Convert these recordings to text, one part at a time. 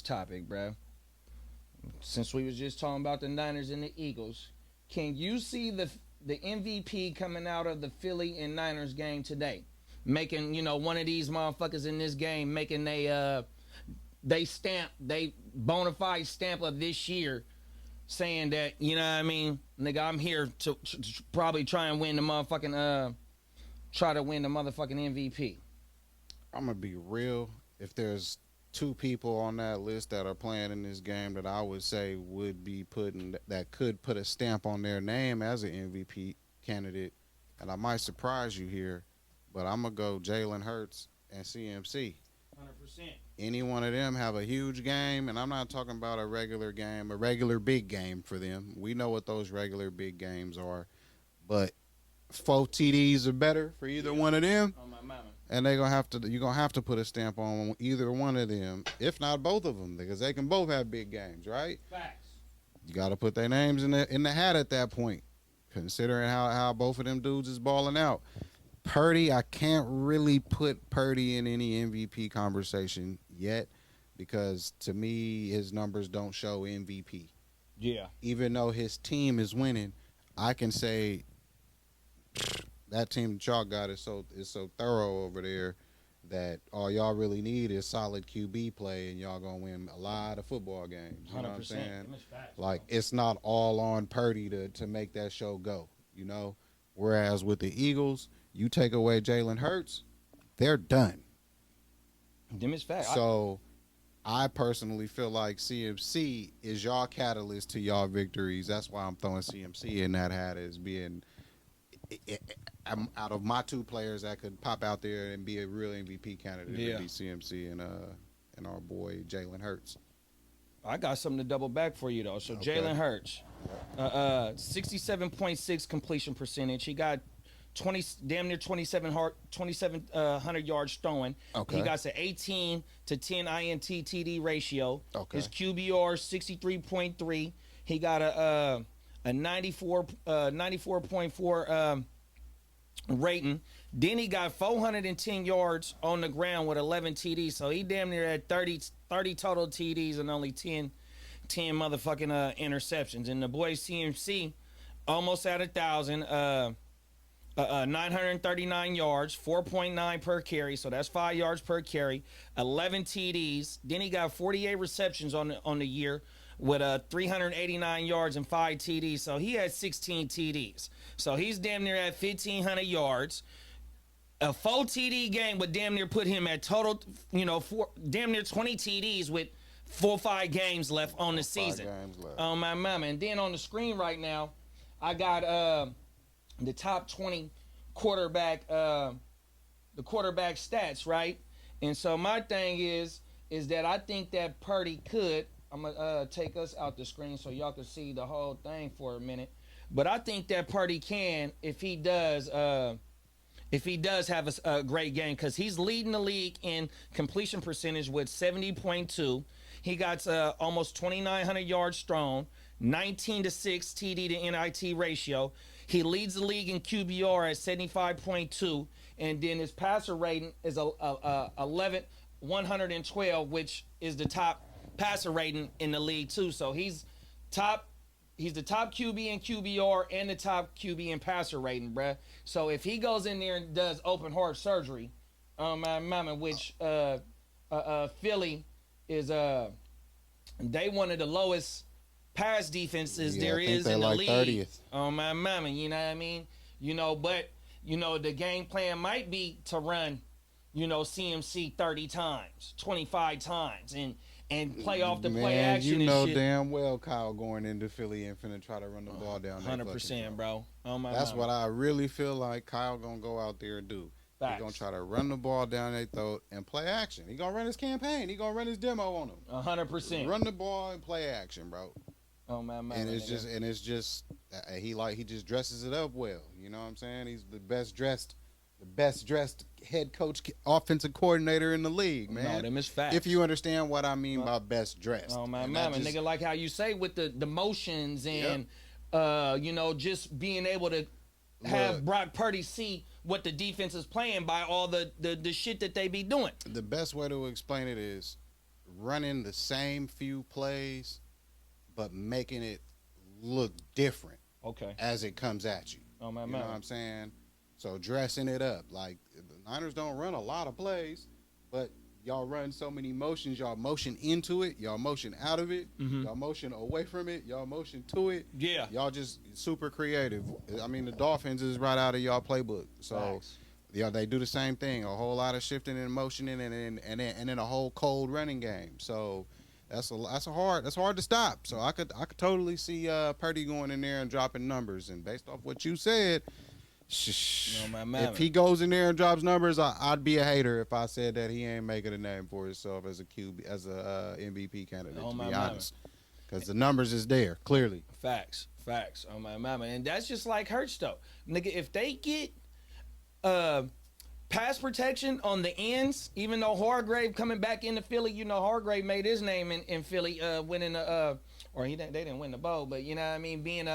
topic, bro. Since we was just talking about the Niners and the Eagles, can you see the MVP coming out of the Philly and Niners game today, making one of these motherfuckers in this game making they bona fide stamp of this year, saying that what I mean, nigga, I'm here to probably try and win the motherfucking try to win the motherfucking MVP. I'm gonna be real. If there's two people on that list that are playing in this game that I would say would be putting that could put a stamp on their name as an MVP candidate, and I might surprise you here, but I'm gonna go Jalen Hurts and CMC. 100%. Any one of them have a huge game, and I'm not talking about a regular game, a regular big game for them. We know what those regular big games are, but 4 TDs are better for either one of them. Oh my mama. And you're gonna have to put a stamp on either one of them, if not both of them, because they can both have big games, right? Facts. You got to put their names in the hat at that point, considering how both of them dudes is balling out. Purdy, I can't really put Purdy in any MVP conversation yet, because to me his numbers don't show MVP. Yeah. Even though his team is winning, I can say that team that y'all got is so thorough over there that all y'all really need is solid QB play, and y'all gonna win a lot of football games. You know what I'm saying? Like, it's not all on Purdy to make that show go. Whereas with the Eagles, you take away Jalen Hurts, they're done. Them is facts. So I personally feel like CMC is y'all catalyst to y'all victories. That's why I'm throwing CMC in that hat as being out of my two players that could pop out there and be a real MVP candidate. Would be CMC and our boy Jalen Hurts. I got something to double back for you though. So okay. Jalen Hurts, 67.6 completion percentage. He got damn near 2,700 yards throwing. Okay. He got an 18 to 10 INT TD ratio. Okay. His QBR 63.3. He got a 94.4 rating. Then he got 410 yards on the ground with 11 TDs. So he damn near had 30 total TDs and only 10 motherfucking interceptions. And the boy CMC almost at 1,000. 939 yards, 4.9 per carry, so that's 5 yards per carry, 11 TDs. Then he got 48 receptions on the year with 389 yards and 5 TDs. So he had 16 TDs. So he's damn near at 1,500 yards. A full TD game would damn near put him at total, damn near 20 TDs with 4 or 5 games left on the season. On my mama. And then on the screen right now, I got the top 20 quarterback, the quarterback stats, right? And so my thing is that I think that Purdy could. I'm gonna take us out the screen so y'all can see the whole thing for a minute. But I think that Purdy can, if he does have a great game, because he's leading the league in completion percentage with 70.2. He got almost 2,900 yards thrown, 19 to 6 TD to NIT ratio. He leads the league in QBR at 75.2, and then his passer rating is 112, which is the top passer rating in the league too. So he's the top QB in QBR and the top QB in passer rating, bruh. So if he goes in there and does open heart surgery, my mama, which Philly is they one of the lowest pass defenses there is in the league. 30th. Oh my mama, you know what I mean? But the game plan might be to run, CMC 30 times, 25 times, and play off the play action. You know damn well Kyle going into Philly and finna try to run the ball down. 100%, bro. Oh my. That's what I really feel like Kyle gonna go out there and do. He's gonna try to run the ball down their throat and play action. He gonna run his campaign. He gonna run his demo on them. 100%. Run the ball and play action, bro. Oh man, and it's just he just dresses it up well. You know what I'm saying? He's the best dressed head coach, offensive coordinator in the league, man. No, them is facts. If you understand what I mean by best dressed. Oh my mama, nigga, like how you say with the motions and just being able to have Brock Purdy see what the defense is playing by all the shit that they be doing. The best way to explain it is running the same few plays, but making it look different Okay. as it comes at you. Oh my You know what man. I'm saying? So dressing it up. Like the Niners don't run a lot of plays, but y'all run so many motions. Y'all motion into it. Y'all motion out of it. Mhm. Y'all motion away from it. Y'all motion to it. Yeah. Y'all just super creative. I mean, the Dolphins is right out of y'all playbook. So Facts. yeah, they do the same thing. A whole lot of shifting and motioning, and then a whole cold running game. So that's hard to stop. So I could totally see Purdy going in there and dropping numbers. And based off what you said, No, my man. if he goes in there and drops numbers, I'd be a hater if I said that he ain't making a name for himself as a QB, as a MVP candidate. Oh, To my be mama. honest, because the numbers is there clearly. Facts. Oh my mama. And that's just like Hurts though. Nigga, if they get pass protection on the ends, even though Hargrave coming back into Philly, you know Hargrave made his name in Philly, winning they didn't win the bowl, but you know what I mean, being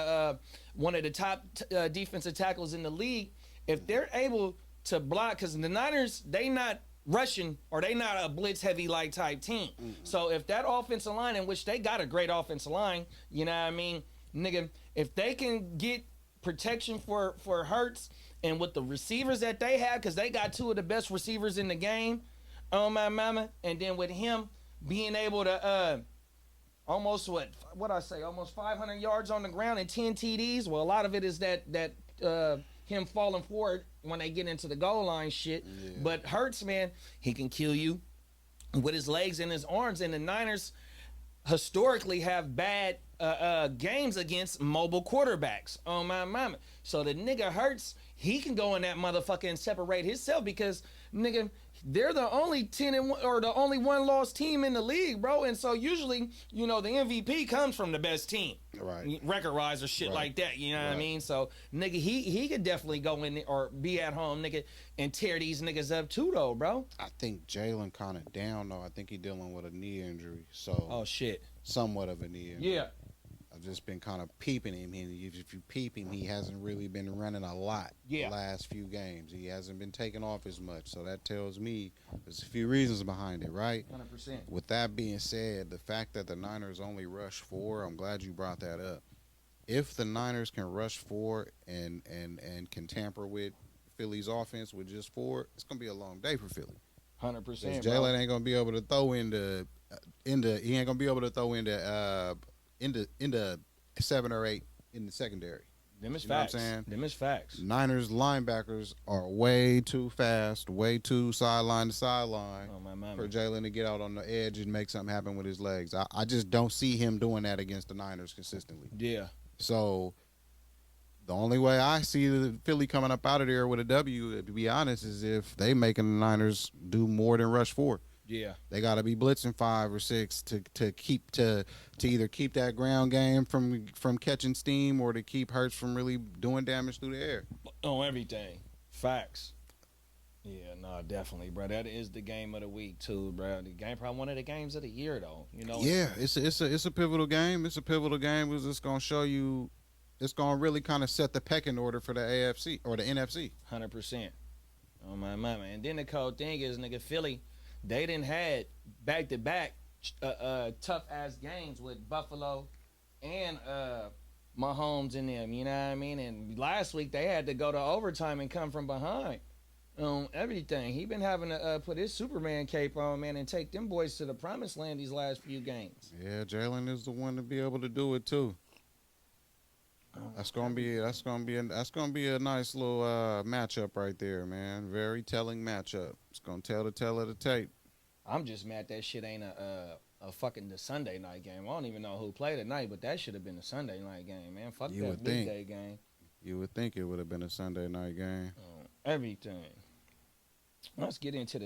one of the top defensive tackles in the league. If they're able to block, because the Niners, they not rushing or they not a blitz heavy like type team. So if that offensive line, in which they got a great offensive line, you know what I mean, nigga, if they can get protection for Hurts and with the receivers that they have, because they got two of the best receivers in the game, oh my mama, and then with him being able to almost almost 500 yards on the ground and 10 TDs. Well, a lot of it is that him falling forward when they get into the goal line shit. Yeah. But Hurts, man, he can kill you with his legs and his arms. And the Niners historically have bad games against mobile quarterbacks. Oh my mama. So the nigga Hurts, he can go in that motherfucker and separate himself because nigga, they're the only 10-1 or the only one lost team in the league, bro. And so usually, you know, the MVP comes from the best team, Right. record wise or shit Right. like that. You know what I Right. mean? So nigga, he could definitely go in there or be at home, nigga, and tear these niggas up too, though, bro. I think Jalen kind of down though. I think he dealing with a knee injury, so Oh shit. somewhat of a knee injury. Yeah. I've just been kind of peeping him. If you peep him, he hasn't really been running a lot Yeah. the last few games. He hasn't been taking off as much, so that tells me there's a few reasons behind it, right? 100%. With that being said, the fact that the Niners only rush 4, I'm glad you brought that up. If the Niners can rush 4 and can tamper with Philly's offense with just 4, it's gonna be a long day for Philly. 100%. Jalen ain't gonna be able to throw into he ain't gonna be able to throw into 7 or 8 in the secondary. Them is You know what I'm facts. saying? Them is facts. Niners linebackers are way too fast, way too sideline to sideline Oh my for mama. Jalen to get out on the edge and make something happen with his legs. I just don't see him doing that against the Niners consistently. Yeah. So the only way I see the Philly coming up out of there with a W, to be honest, is if they making the Niners do more than rush 4. Yeah. They got to be blitzing 5 or 6 to either keep that ground game from catching steam or to keep Hurts from really doing damage through the air. On everything. Facts. Yeah, no, definitely, bro. That is the game of the week too, bro. The game, probably one of the games of the year, though. You know. Yeah, it's a pivotal game. It's a pivotal game. It's just gonna show you. It's gonna really kind of set the pecking order for the AFC or the NFC. 100%. Oh my mama. And then the cold thing is, nigga, Philly, they didn't had back to back tough ass games with Buffalo and Mahomes in them. You know what I mean? And last week they had to go to overtime and come from behind. Everything. He been having to put his Superman cape on, man, and take them boys to the promised land these last few games. Yeah, Jalen is the one to be able to do it too. That's gonna be a nice little matchup right there, man. Very telling matchup. It's gonna tell the tale of the tape. I'm just mad that shit ain't a fucking the Sunday night game. I don't even know who played tonight, but that should have been a Sunday night game, man. Fuck You that would think. weekday game. You would think it would have been a Sunday night game. Everything. Let's get into the